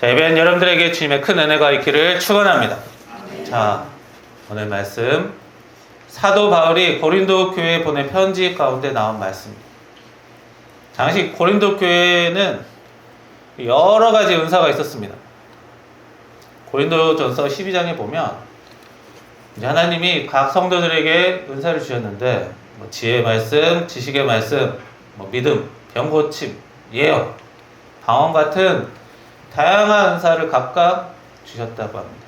자, 예배한 여러분들에게 주님의 큰 은혜가 있기를 축원합니다. 자, 오늘 말씀 사도 바울이 고린도 교회에 보낸 편지 가운데 나온 말씀입니다. 당시 고린도 교회에는 여러 가지 은사가 있었습니다. 고린도전서 12장에 보면 이제 하나님이 각 성도들에게 은사를 주셨는데 지혜의 말씀, 지식의 말씀, 믿음, 병고침, 예언, 방언 같은 다양한 은사를 각각 주셨다고 합니다.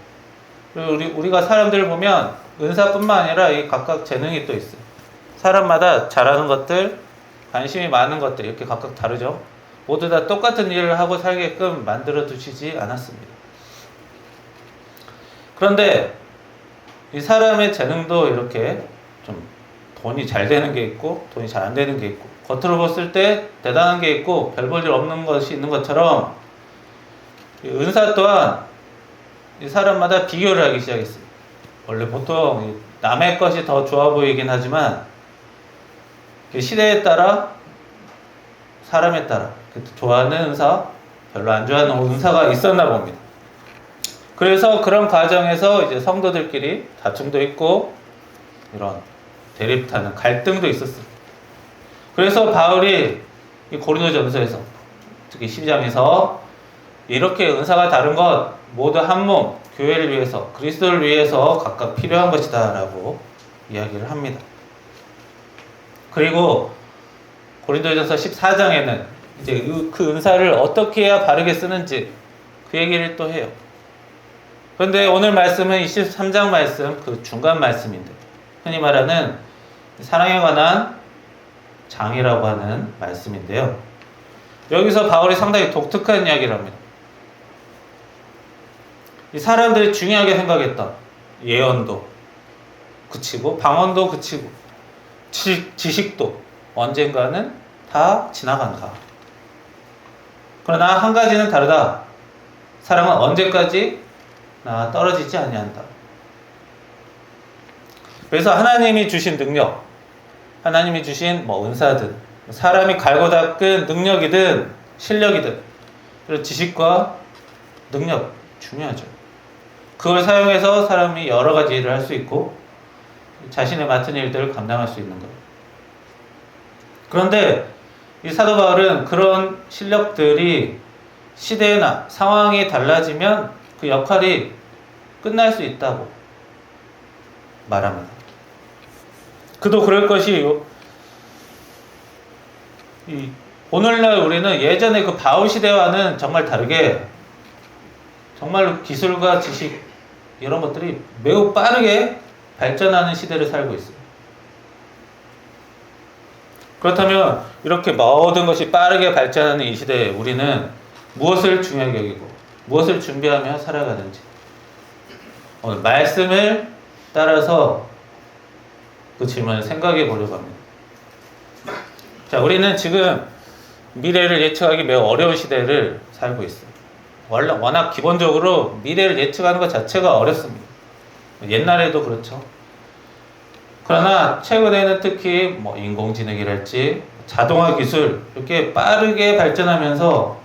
그리고 우리가 사람들을 보면 은사뿐만 아니라 이 각각 재능이 또 있어요. 사람마다 잘하는 것들, 관심이 많은 것들 이렇게 각각 다르죠. 모두 다 똑같은 일을 하고 살게끔 만들어 두시지 않았습니다. 그런데 이 사람의 재능도 이렇게 좀 돈이 잘 되는 게 있고 돈이 잘 안 되는 게 있고 겉으로 봤을 때 대단한 게 있고 별 볼 일 없는 것이 있는 것처럼 이 은사 또한 이 사람마다 비교를 하기 시작했어요. 원래 보통 남의 것이 더 좋아 보이긴 하지만 시대에 따라 사람에 따라 좋아하는 은사, 별로 안 좋아하는 은사가 있었나 봅니다. 그래서 그런 과정에서 이제 성도들끼리 다툼도 있고 이런 대립하는 갈등도 있었어요. 그래서 바울이 이 고린도전서에서 특히 12장에서 이렇게 은사가 다른 것 모두 한 몸, 교회를 위해서 그리스도를 위해서 각각 필요한 것이다 라고 이야기를 합니다. 그리고 고린도전서 14장에는 이제 그 은사를 어떻게 해야 바르게 쓰는지 그 얘기를 또 해요. 그런데 오늘 말씀은 23장 말씀, 그 중간 말씀인데 흔히 말하는 사랑에 관한 장이라고 하는 말씀인데요. 여기서 바울이 상당히 독특한 이야기를 합니다. 이 사람들이 중요하게 생각했던 예언도 그치고 방언도 그치고 지식도 언젠가는 다 지나간다. 그러나 한 가지는 다르다. 사랑은 언제까지 떨어지지 아니한다. 그래서 하나님이 주신 능력, 하나님이 주신 은사든 사람이 갈고 닦은 능력이든 실력이든 그런 지식과 능력 중요하죠. 그걸 사용해서 사람이 여러 가지 일을 할 수 있고 자신의 맡은 일들을 감당할 수 있는 거예요. 그런데 이 사도 바울은 그런 실력들이 시대나 상황이 달라지면 그 역할이 끝날 수 있다고 말합니다. 그도 그럴 것이 오늘날 우리는 예전에 그 바울 시대와는 정말 다르게 정말로 기술과 지식 이런 것들이 매우 빠르게 발전하는 시대를 살고 있어요. 그렇다면 이렇게 모든 것이 빠르게 발전하는 이 시대에 우리는 무엇을 중요하게 여기고 무엇을 준비하며 살아가는지 오늘 말씀을 따라서 그 질문을 생각해 보려고 합니다. 자, 우리는 지금 미래를 예측하기 매우 어려운 시대를 살고 있어요. 워낙 기본적으로 미래를 예측하는 것 자체가 어렵습니다. 옛날에도 그렇죠. 그러나 최근에는 특히 인공지능이랄지 자동화 기술 이렇게 빠르게 발전하면서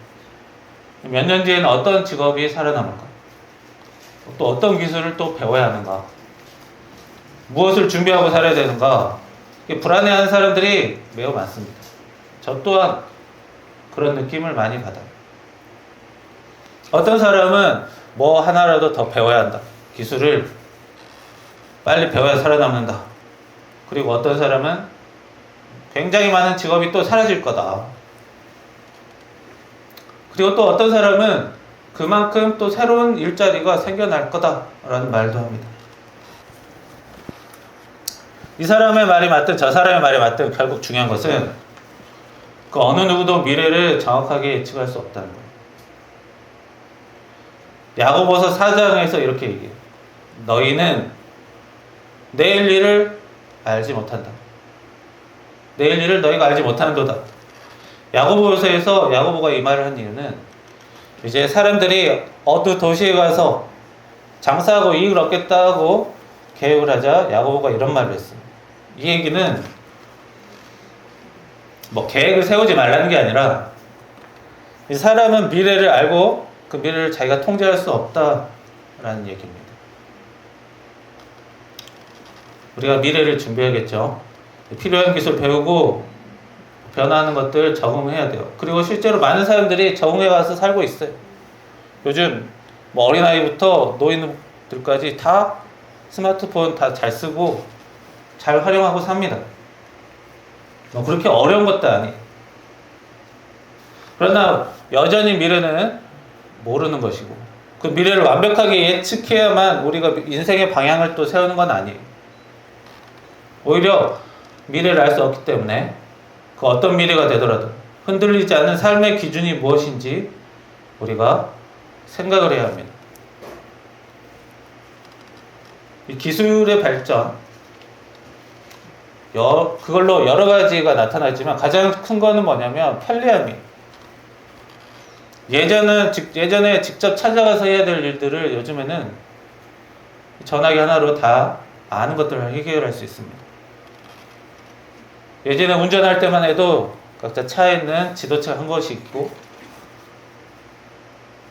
몇 년 뒤에는 어떤 직업이 살아남을까? 또 어떤 기술을 또 배워야 하는가? 무엇을 준비하고 살아야 되는가? 불안해하는 사람들이 매우 많습니다. 저 또한 그런 느낌을 많이 받아요. 어떤 사람은 하나라도 더 배워야 한다. 기술을 빨리 배워야 살아남는다. 그리고 어떤 사람은 굉장히 많은 직업이 또 사라질 거다. 그리고 또 어떤 사람은 그만큼 또 새로운 일자리가 생겨날 거다라는 말도 합니다. 이 사람의 말이 맞든 저 사람의 말이 맞든 결국 중요한 것은 그 어느 누구도 미래를 정확하게 예측할 수 없다는 거예요. 야고보서 4장에서 이렇게 얘기해요. 너희는 내일 일을 알지 못한다. 내일 일을 너희가 알지 못하는도다. 야고보서에서 야고보가 이 말을 한 이유는 이제 사람들이 어느 도시에 가서 장사하고 이익을 얻겠다고 계획을 하자 야고보가 이런 말을 했어요. 이 얘기는 계획을 세우지 말라는 게 아니라 이 사람은 미래를 알고 그 미래를 자기가 통제할 수 없다라는 얘기입니다. 우리가 미래를 준비해야겠죠. 필요한 기술 배우고 변화하는 것들 적응해야 돼요. 그리고 실제로 많은 사람들이 적응해 가서 살고 있어요. 요즘 뭐 어린아이부터 노인들까지 다 스마트폰 다 잘 쓰고 잘 활용하고 삽니다. 뭐 그렇게 어려운 것도 아니에요. 그러나 여전히 미래는 모르는 것이고, 그 미래를 완벽하게 예측해야만 우리가 인생의 방향을 또 세우는 건 아니에요. 오히려 미래를 알 수 없기 때문에 그 어떤 미래가 되더라도 흔들리지 않는 삶의 기준이 무엇인지 우리가 생각을 해야 합니다. 이 기술의 발전, 그걸로 여러 가지가 나타나지만 가장 큰 거는 뭐냐면 편리함이에요. 예전에 직접 찾아가서 해야 될 일들을 요즘에는 전화기 하나로 다 아는 것들을 해결할 수 있습니다. 예전에 운전할 때만 해도 각자 차에는 지도차 한 것이 있고,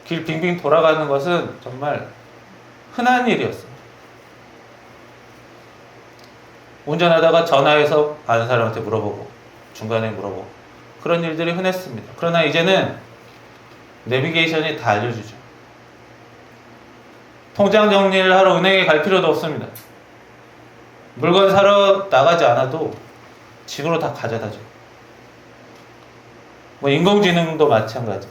길 빙빙 돌아가는 것은 정말 흔한 일이었어요. 운전하다가 전화해서 아는 사람한테 물어보고 중간에 물어보고 그런 일들이 흔했습니다. 그러나 이제는 내비게이션이 다 알려주죠. 통장 정리를 하러 은행에 갈 필요도 없습니다. 물건 사러 나가지 않아도 집으로 다 가져다 줘요. 뭐 인공지능도 마찬가지.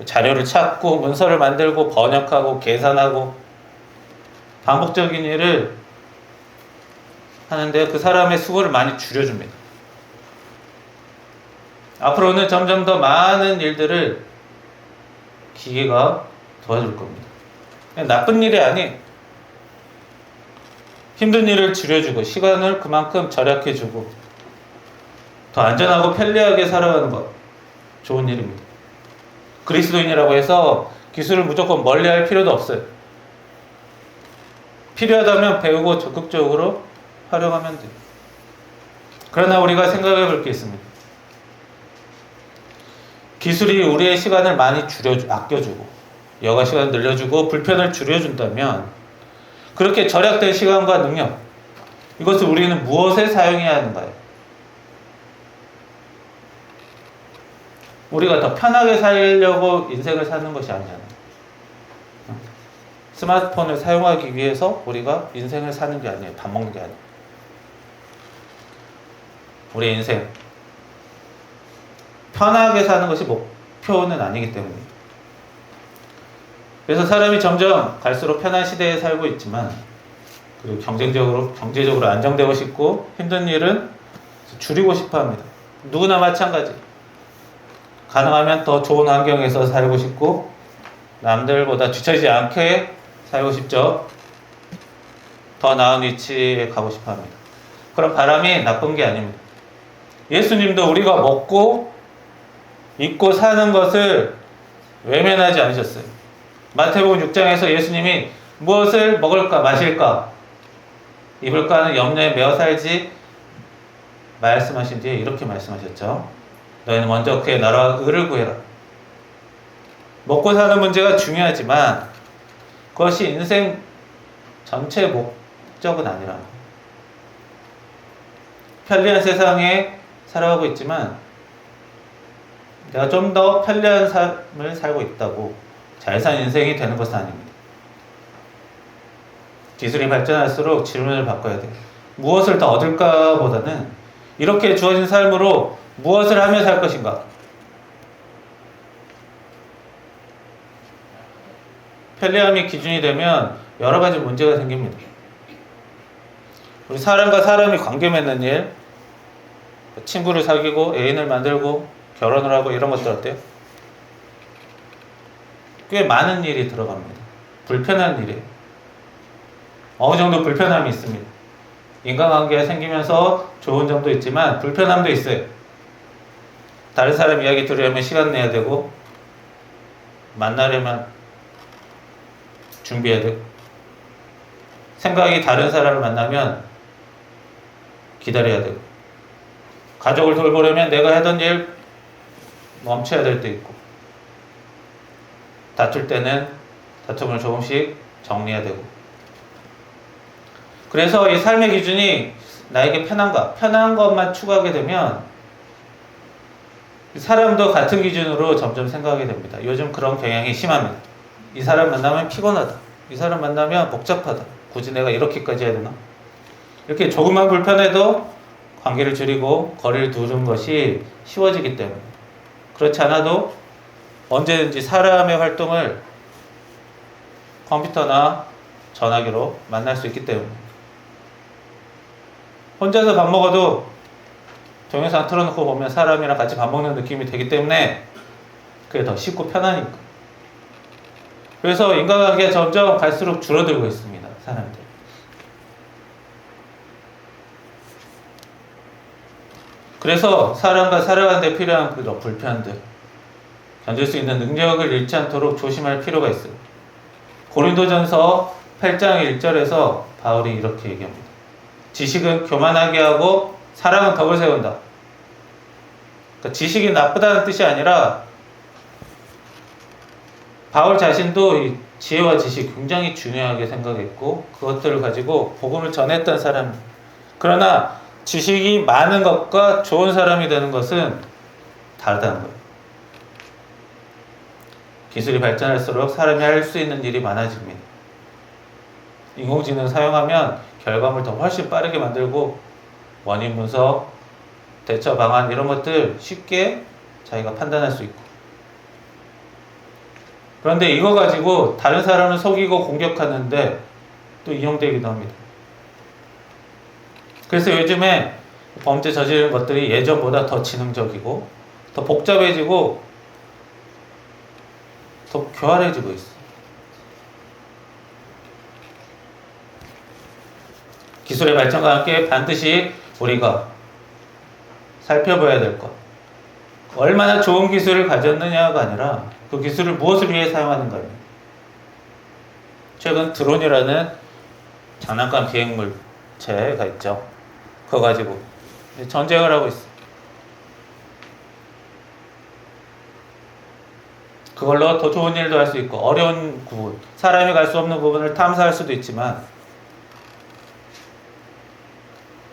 자료를 찾고 문서를 만들고 번역하고 계산하고 반복적인 일을 하는데 그 사람의 수고를 많이 줄여줍니다. 앞으로는 점점 더 많은 일들을 기계가 도와줄 겁니다. 나쁜 일이 아니에요. 힘든 일을 줄여주고 시간을 그만큼 절약해주고 더 안전하고 편리하게 살아가는 것, 좋은 일입니다. 그리스도인이라고 해서 기술을 무조건 멀리할 필요도 없어요. 필요하다면 배우고 적극적으로 활용하면 돼요. 그러나 우리가 생각해 볼 게 있습니다. 기술이 우리의 시간을 많이 아껴주고 여가 시간을 늘려주고 불편을 줄여준다면 그렇게 절약된 시간과 능력, 이것을 우리는 무엇에 사용해야 하는가요? 우리가 더 편하게 살려고 인생을 사는 것이 아니잖아요. 스마트폰을 사용하기 위해서 우리가 인생을 사는 게 아니에요. 밥 먹는 게 아니에요. 우리 인생 편하게 사는 것이 목표는 아니기 때문이에요. 그래서 사람이 점점 갈수록 편한 시대에 살고 있지만, 그리고 경제적으로 안정되고 싶고 힘든 일은 줄이고 싶어 합니다. 누구나 마찬가지. 가능하면 더 좋은 환경에서 살고 싶고 남들보다 뒤처지지 않게 살고 싶죠. 더 나은 위치에 가고 싶어 합니다. 그런 바람이 나쁜 게 아닙니다. 예수님도 우리가 먹고 입고 사는 것을 외면하지 않으셨어요. 마태복음 6장에서 예수님이 무엇을 먹을까 마실까 입을까 하는 염려에 매어 살지 말씀하신 뒤에 이렇게 말씀하셨죠. 너희는 먼저 그의 나라와 의를 구해라. 먹고 사는 문제가 중요하지만 그것이 인생 전체 목적은 아니라, 편리한 세상에 살아가고 있지만 내가 좀 더 편리한 삶을 살고 있다고 잘 산 인생이 되는 것은 아닙니다. 기술이 발전할수록 질문을 바꿔야 돼요. 무엇을 더 얻을까 보다는 이렇게 주어진 삶으로 무엇을 하며 살 것인가? 편리함이 기준이 되면 여러 가지 문제가 생깁니다. 우리 사람과 사람이 관계 맺는 일, 친구를 사귀고 애인을 만들고 결혼을 하고 이런 것들 어때요? 꽤 많은 일이 들어갑니다. 불편한 일이에요. 어느 정도 불편함이 있습니다. 인간관계가 생기면서 좋은 점도 있지만 불편함도 있어요. 다른 사람 이야기 들으려면 시간 내야 되고 만나려면 준비해야 되고 생각이 다른 사람을 만나면 기다려야 되고 가족을 돌보려면 내가 하던 일 멈춰야 될 때 있고 다툴 때는 다툼을 조금씩 정리해야 되고. 그래서 이 삶의 기준이 나에게 편한 것만 추구하게 되면 사람도 같은 기준으로 점점 생각하게 됩니다. 요즘 그런 경향이 심합니다. 이 사람 만나면 피곤하다. 이 사람 만나면 복잡하다. 굳이 내가 이렇게까지 해야 되나? 이렇게 조금만 불편해도 관계를 줄이고 거리를 두는 것이 쉬워지기 때문에. 그렇지 않아도 언제든지 사람의 활동을 컴퓨터나 전화기로 만날 수 있기 때문에. 혼자서 밥 먹어도 동영상 틀어놓고 보면 사람이랑 같이 밥 먹는 느낌이 되기 때문에 그게 더 쉽고 편하니까. 그래서 인간관계가 점점 갈수록 줄어들고 있습니다. 사람들. 그래서 사람과 살아가는 데 필요한 그런 불편들, 견딜 수 있는 능력을 잃지 않도록 조심할 필요가 있어요. 고린도전서 8장 1절에서 바울이 이렇게 얘기합니다. 지식은 교만하게 하고 사랑은 덕을 세운다. 그러니까 지식이 나쁘다는 뜻이 아니라 바울 자신도 이 지혜와 지식 굉장히 중요하게 생각했고 그것들을 가지고 복음을 전했던 사람. 그러나 지식이 많은 것과 좋은 사람이 되는 것은 다르다는 거예요. 기술이 발전할수록 사람이 할 수 있는 일이 많아집니다. 인공지능 사용하면 결과물 더 훨씬 빠르게 만들고 원인 분석, 대처 방안 이런 것들 쉽게 자기가 판단할 수 있고. 그런데 이거 가지고 다른 사람을 속이고 공격하는데 또 이용되기도 합니다. 그래서 요즘에 범죄 저지르는 것들이 예전보다 더 지능적이고 더 복잡해지고 더 교활해지고 있어요. 기술의 발전과 함께 반드시 우리가 살펴봐야 될 것. 얼마나 좋은 기술을 가졌느냐가 아니라 그 기술을 무엇을 위해 사용하는가입니다. 최근 드론이라는 장난감 비행물체가 있죠. 그거 가지고 전쟁을 하고 있어요. 그걸로 더 좋은 일도 할 수 있고 어려운 부분, 사람이 갈 수 없는 부분을 탐사할 수도 있지만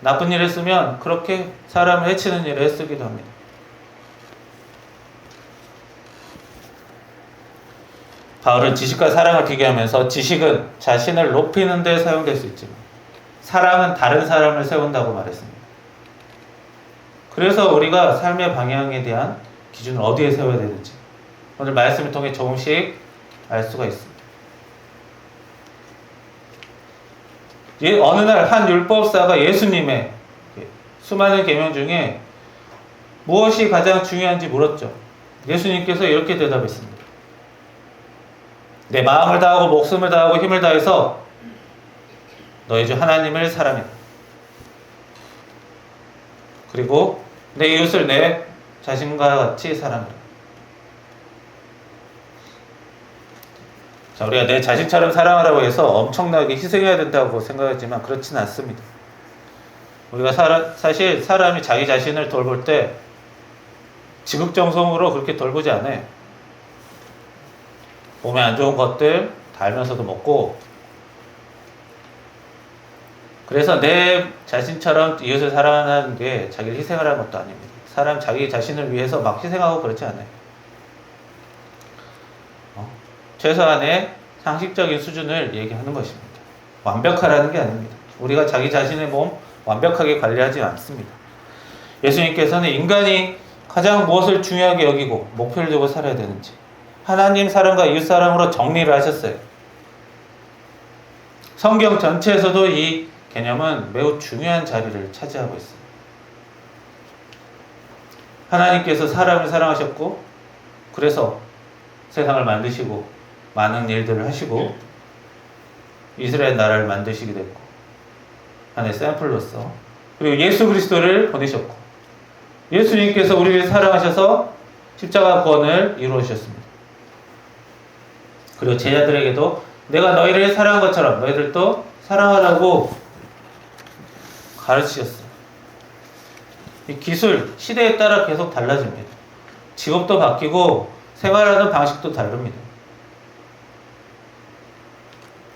나쁜 일에 쓰면 그렇게 사람을 해치는 일에 쓰기도 합니다. 바울은 지식과 사랑을 비교하면서 지식은 자신을 높이는 데 사용될 수 있지만 사랑은 다른 사람을 세운다고 말했습니다. 그래서 우리가 삶의 방향에 대한 기준을 어디에 세워야 되는지 오늘 말씀을 통해 조금씩 알 수가 있습니다. 어느 날 한 율법사가 예수님의 수많은 계명 중에 무엇이 가장 중요한지 물었죠. 예수님께서 이렇게 대답했습니다. 내 마음을 다하고 목숨을 다하고 힘을 다해서 너희 주 하나님을 사랑해. 그리고 내 이웃을 내 자신과 같이 사랑해. 자, 우리가 내 자신처럼 사랑하라고 해서 엄청나게 희생해야 된다고 생각하지만 그렇지는 않습니다. 우리가 사실 사람이 자기 자신을 돌볼 때 지극정성으로 그렇게 돌보지 않아요. 몸에 안 좋은 것들 다 알면서도 먹고. 그래서 내 자신처럼 이웃을 사랑하는 게 자기를 희생하라는 것도 아닙니다. 사람 자기 자신을 위해서 막 희생하고 그렇지 않아요. 최소한의 상식적인 수준을 얘기하는 것입니다. 완벽하라는 게 아닙니다. 우리가 자기 자신의 몸 완벽하게 관리하지 않습니다. 예수님께서는 인간이 가장 무엇을 중요하게 여기고 목표를 두고 살아야 되는지 하나님 사랑과 이웃 사랑으로 정리를 하셨어요. 성경 전체에서도 이 개념은 매우 중요한 자리를 차지하고 있어요. 하나님께서 사람을 사랑하셨고 그래서 세상을 만드시고 많은 일들을 하시고 이스라엘 나라를 만드시게 됐고 하나의 샘플로서 그리고 예수 그리스도를 보내셨고 예수님께서 우리를 사랑하셔서 십자가 구원을 이루어 주셨습니다. 그리고 제자들에게도 내가 너희를 사랑한 것처럼 너희들도 사랑하라고 가르치셨어요. 이 기술, 시대에 따라 계속 달라집니다. 직업도 바뀌고 생활하는 방식도 다릅니다.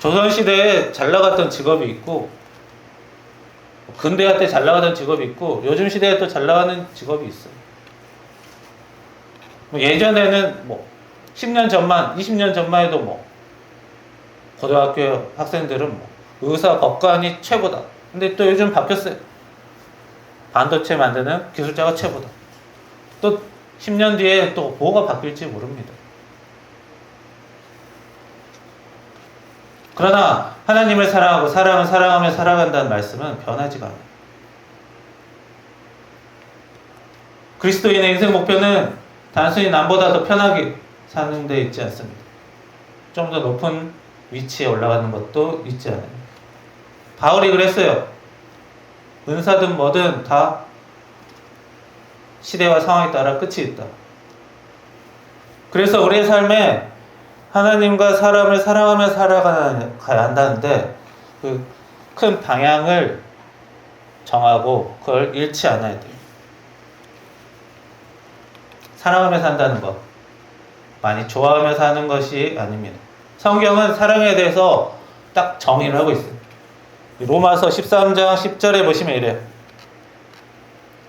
조선시대에 잘 나갔던 직업이 있고, 근대화 때 잘 나가던 직업이 있고, 요즘 시대에 또 잘 나가는 직업이 있어요. 예전에는 10년 전만, 20년 전만 해도 고등학교 학생들은 의사, 법관이 최고다. 근데 또 요즘 바뀌었어요. 반도체 만드는 기술자가 최고다. 또 10년 뒤에 또 뭐가 바뀔지 모릅니다. 그러나 하나님을 사랑하고 사랑을 사랑하며 살아간다는 말씀은 변하지가 않아요. 그리스도인의 인생 목표는 단순히 남보다 더 편하게 사는 데 있지 않습니다. 좀 더 높은 위치에 올라가는 것도 있지 않아요. 바울이 그랬어요. 은사든 뭐든 다 시대와 상황에 따라 끝이 있다. 그래서 우리의 삶에 하나님과 사람을 사랑하며 살아가야 한다는데 그 큰 방향을 정하고 그걸 잃지 않아야 돼요. 사랑하며 산다는 것, 많이 좋아하며 사는 것이 아닙니다. 성경은 사랑에 대해서 딱 정의를 하고 있어요. 로마서 13장 10절에 보시면 이래요.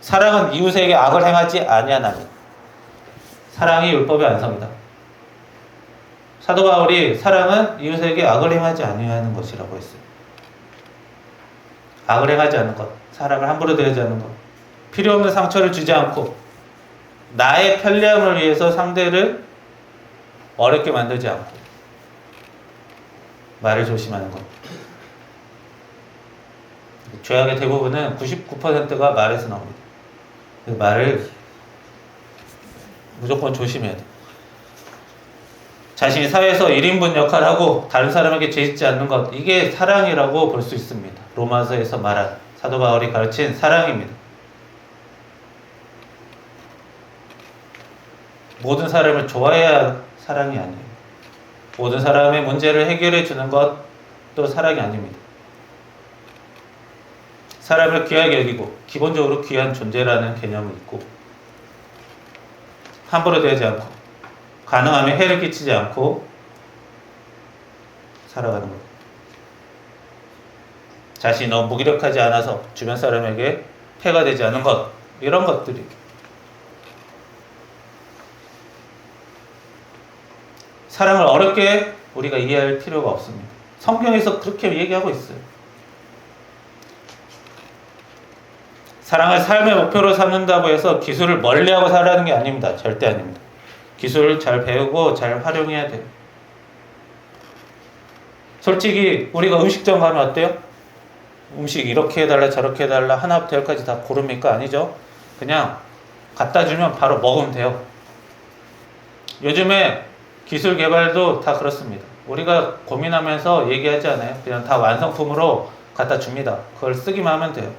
사랑은 이웃에게 악을 행하지 아니하나니 사랑이 율법의 완성이다. 사도 바울이 사랑은 이웃에게 악을 행하지 아니하는 것이라고 했어요. 악을 행하지 않는 것, 사랑을 함부로 대하지 않는 것, 필요 없는 상처를 주지 않고 나의 편리함을 위해서 상대를 어렵게 만들지 않고 말을 조심하는 것. 죄악의 대부분은 99%가 말에서 나옵니다. 말을 무조건 조심해야 돼. 자신이 사회에서 1인분 역할을 하고 다른 사람에게 죄짓지 않는 것, 이게 사랑이라고 볼 수 있습니다. 로마서에서 말한 사도 바울이 가르친 사랑입니다. 모든 사람을 좋아해야 사랑이 아니에요. 모든 사람의 문제를 해결해 주는 것도 사랑이 아닙니다. 사람을 귀하게 여기고 기본적으로 귀한 존재라는 개념이 있고 함부로 대하지 않고 가능하면 해를 끼치지 않고 살아가는 것. 자신이 너무 무기력하지 않아서 주변 사람에게 폐가 되지 않은 것, 이런 것들이 사랑을 어렵게 우리가 이해할 필요가 없습니다. 성경에서 그렇게 얘기하고 있어요. 사랑을 삶의 목표로 삼는다고 해서 기술을 멀리하고 살아가는 게 아닙니다. 절대 아닙니다. 기술을 잘 배우고 잘 활용해야 돼요. 솔직히 우리가 음식점 가면 어때요? 음식 이렇게 해달라 저렇게 해달라 하나부터 열까지 다 고릅니까? 아니죠. 그냥 갖다 주면 바로 먹으면 돼요. 요즘에 기술 개발도 다 그렇습니다. 우리가 고민하면서 얘기하지 않아요. 그냥 다 완성품으로 갖다 줍니다. 그걸 쓰기만 하면 돼요.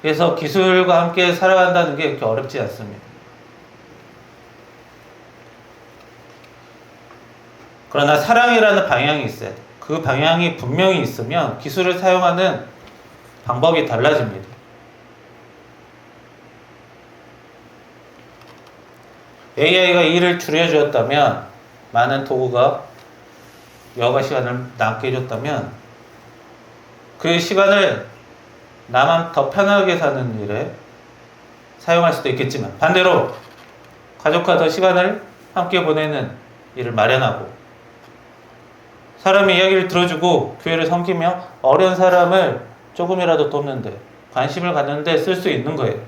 그래서 기술과 함께 살아간다는 게 그렇게 어렵지 않습니다. 그러나 사랑이라는 방향이 있어야 돼요. 그 방향이 분명히 있으면 기술을 사용하는 방법이 달라집니다. AI가 일을 줄여주었다면, 많은 도구가 여가 시간을 남게 해줬다면 그 시간을 나만 더 편하게 사는 일에 사용할 수도 있겠지만, 반대로 가족과 더 시간을 함께 보내는 일을 마련하고 사람의 이야기를 들어주고 교회를 섬기며 어려운 사람을 조금이라도 돕는데, 관심을 갖는데 쓸 수 있는 거예요.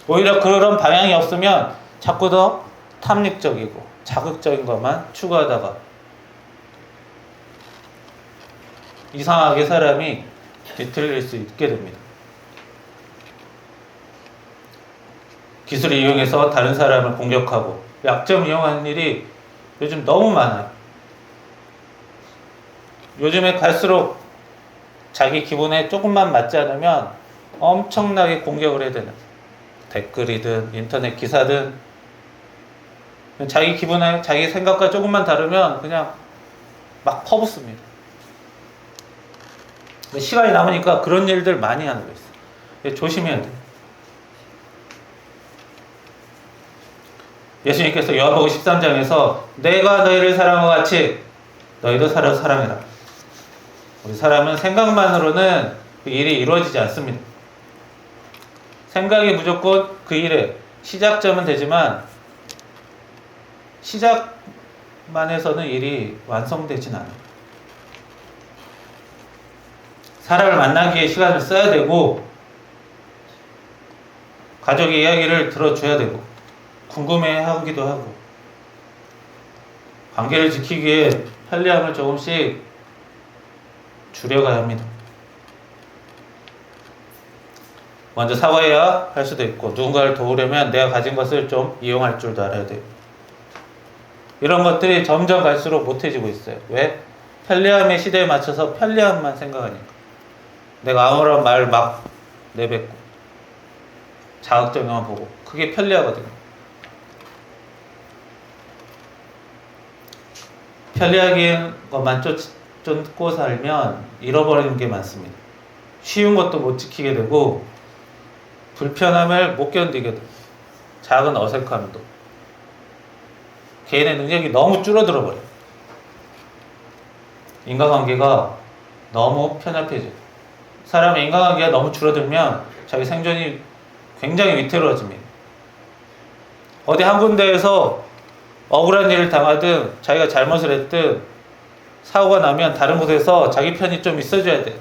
오히려 그런 방향이 없으면 자꾸 더 탐닉적이고 자극적인 것만 추구하다가 이상하게 사람이 뒤틀릴 수 있게 됩니다. 기술을 이용해서 다른 사람을 공격하고 약점 이용하는 일이 요즘 너무 많아요. 요즘에 갈수록 자기 기분에 조금만 맞지 않으면 엄청나게 공격을 해야 되는, 댓글이든 인터넷 기사든 자기 기분에 자기 생각과 조금만 다르면 그냥 막 퍼붓습니다. 시간이 남으니까 그런 일들 많이 하는 거 있어요. 조심해야 돼요. 예수님께서 요한복음 13장에서 내가 너희를 사랑한 것 같이 너희도 서로 사랑해라. 우리 사람은 생각만으로는 그 일이 이루어지지 않습니다. 생각이 무조건 그 일의 시작점은 되지만 시작만 해서는 일이 완성되진 않아요. 사람을 만나기에 시간을 써야 되고 가족의 이야기를 들어줘야 되고 궁금해하기도 하고 관계를 지키기에 편리함을 조금씩 줄여가야 합니다. 먼저 사과해야 할 수도 있고 누군가를 도우려면 내가 가진 것을 좀 이용할 줄도 알아야 돼요. 이런 것들이 점점 갈수록 못해지고 있어요. 왜? 편리함의 시대에 맞춰서 편리함만 생각하니까. 내가 아무런 말 막 내뱉고 자극적인만 보고 그게 편리하거든요. 편리하게 것만 쫓고 살면 잃어버리는 게 많습니다. 쉬운 것도 못 지키게 되고 불편함을 못 견디게 되고 작은 어색함도 개인의 능력이 너무 줄어들어 버려요. 인간관계가 너무 편협해져요. 사람의 인간관계가 너무 줄어들면 자기 생존이 굉장히 위태로워집니다. 어디 한 군데에서 억울한 일을 당하든 자기가 잘못을 했든 사고가 나면 다른 곳에서 자기 편이 좀 있어줘야 돼요.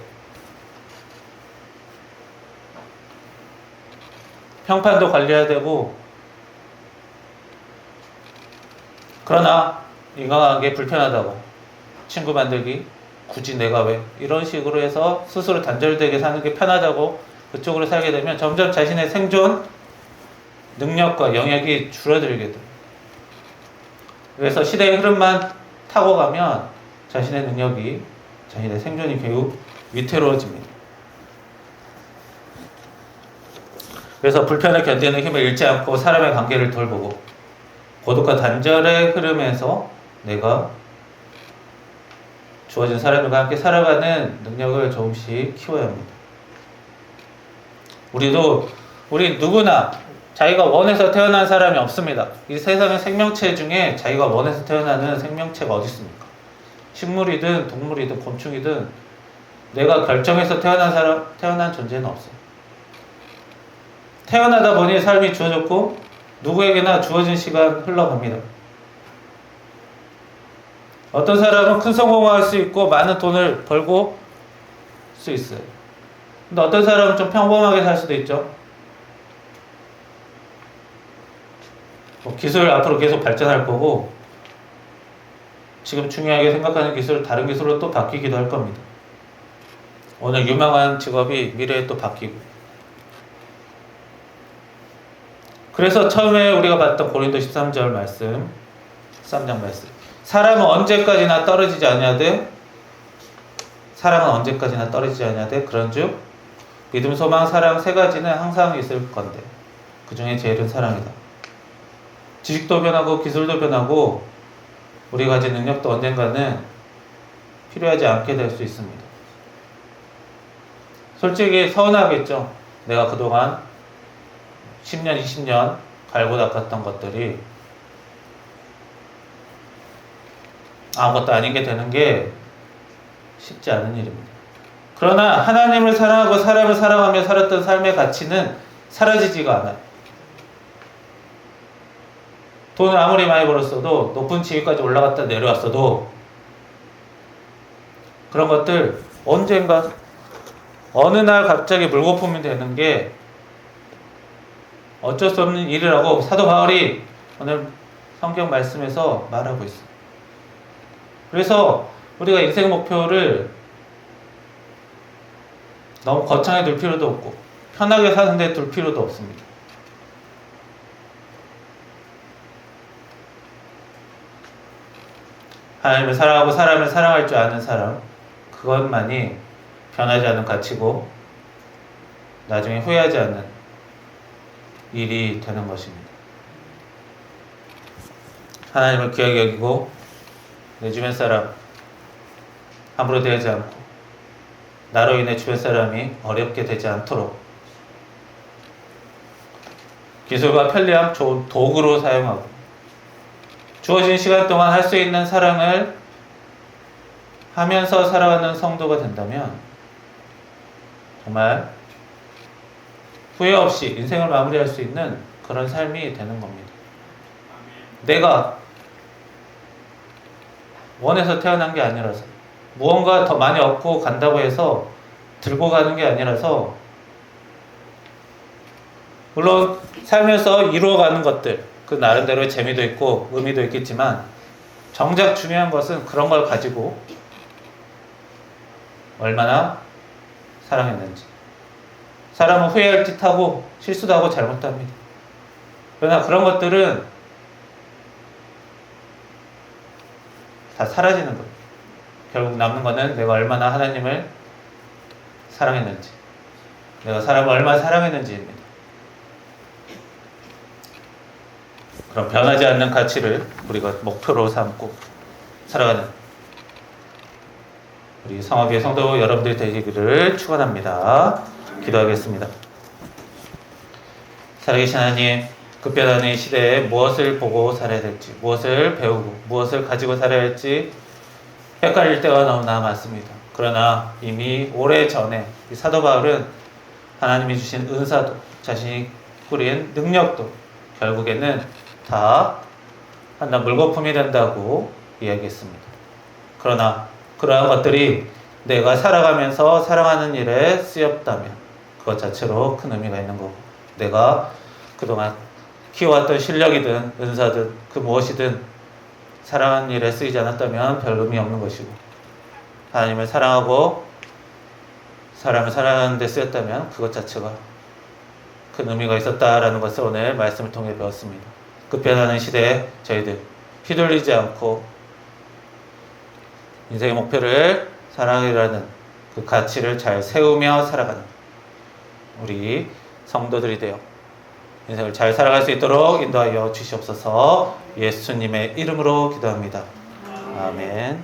평판도 관리해야 되고 그러나 인간관계 불편하다고 친구 만들기 굳이 내가 왜 이런 식으로 해서 스스로 단절되게 사는 게 편하다고 그쪽으로 살게 되면 점점 자신의 생존 능력과 영역이 줄어들게 돼요. 그래서 시대의 흐름만 타고 가면 자신의 능력이 자신의 생존이 매우 위태로워집니다. 그래서 불편을 견디는 힘을 잃지 않고 사람의 관계를 돌보고 고독과 단절의 흐름에서 내가 주어진 사람들과 함께 살아가는 능력을 조금씩 키워야 합니다. 우리 누구나 자기가 원해서 태어난 사람이 없습니다. 이 세상의 생명체 중에 자기가 원해서 태어나는 생명체가 어디 있습니까? 식물이든 동물이든 곤충이든 내가 결정해서 태어난 존재는 없어요. 태어나다 보니 삶이 주어졌고 누구에게나 주어진 시간 흘러갑니다. 어떤 사람은 큰 성공을 할 수 있고 많은 돈을 벌고 수 있어요. 근데 어떤 사람은 좀 평범하게 살 수도 있죠. 기술 앞으로 계속 발전할 거고 지금 중요하게 생각하는 기술 다른 기술로 또 바뀌기도 할 겁니다. 오늘 유망한 직업이 미래에 또 바뀌고 그래서 처음에 우리가 봤던 고린도 13절 말씀 13장 말씀 사람은 언제까지나 떨어지지 아니하되 사랑은 언제까지나 떨어지지 아니하되 그런즉 믿음, 소망, 사랑 세 가지는 항상 있을 건데 그 중에 제일은 사랑이다. 지식도 변하고 기술도 변하고 우리가 가진 능력도 언젠가는 필요하지 않게 될 수 있습니다. 솔직히 서운하겠죠. 내가 그동안 10년, 20년 갈고 닦았던 것들이 아무것도 아닌 게 되는 게 쉽지 않은 일입니다. 그러나 하나님을 사랑하고 사람을 사랑하며 살았던 삶의 가치는 사라지지가 않아요. 돈을 아무리 많이 벌었어도 높은 지위까지 올라갔다 내려왔어도 그런 것들 언젠가 어느 날 갑자기 물거품이 되는 게 어쩔 수 없는 일이라고 사도 바울이 오늘 성경 말씀에서 말하고 있어요. 그래서 우리가 인생 목표를 너무 거창하게 둘 필요도 없고 편하게 사는데 둘 필요도 없습니다. 하나님을 사랑하고 사람을 사랑할 줄 아는 사람 그것만이 변하지 않는 가치고 나중에 후회하지 않는 일이 되는 것입니다. 하나님을 귀하게 여기고 내 주변 사람 함부로 대하지 않고 나로 인해 주변 사람이 어렵게 되지 않도록 기술과 편리함 좋은 도구로 사용하고 주어진 시간 동안 할 수 있는 사랑을 하면서 살아가는 성도가 된다면 정말 후회 없이 인생을 마무리할 수 있는 그런 삶이 되는 겁니다. 내가 원해서 태어난 게 아니라서, 무언가 더 많이 얻고 간다고 해서 들고 가는 게 아니라서, 물론 살면서 이루어가는 것들, 그 나름대로의 재미도 있고 의미도 있겠지만 정작 중요한 것은 그런 걸 가지고 얼마나 사랑했는지. 사람은 후회할 짓 하고 실수도 하고 잘못도 합니다. 그러나 그런 것들은 다 사라지는 거예요. 결국 남는 거는 내가 얼마나 하나님을 사랑했는지, 내가 사람을 얼마나 사랑했는지입니다. 그럼 변하지 않는 가치를 우리가 목표로 삼고 살아가는 우리 성화교회 성도 여러분들이 되기를 축원합니다. 기도하겠습니다. 살아계신 하나님, 급변하는 이 시대에 무엇을 보고 살아야 될지, 무엇을 배우고 무엇을 가지고 살아야 할지 헷갈릴 때가 너무나 많습니다. 그러나 이미 오래전에 이 사도 바울은 하나님이 주신 은사도, 자신이 꾸린 능력도 결국에는 다 하나 물거품이 된다고 이야기했습니다. 그러나 그러한 것들이 내가 살아가면서 사랑하는 일에 쓰였다면 그것 자체로 큰 의미가 있는 거고, 내가 그동안 키워왔던 실력이든 은사든 그 무엇이든 사랑하는 일에 쓰이지 않았다면 별 의미 없는 것이고, 하나님을 사랑하고 사람을 사랑하는 데 쓰였다면 그것 자체가 큰 의미가 있었다라는 것을 오늘 말씀을 통해 배웠습니다. 급변하는 시대에 저희들 휘둘리지 않고 인생의 목표를 사랑이라는 그 가치를 잘 세우며 살아가는 우리 성도들이 되어 인생을 잘 살아갈 수 있도록 인도하여 주시옵소서. 예수님의 이름으로 기도합니다. 아멘.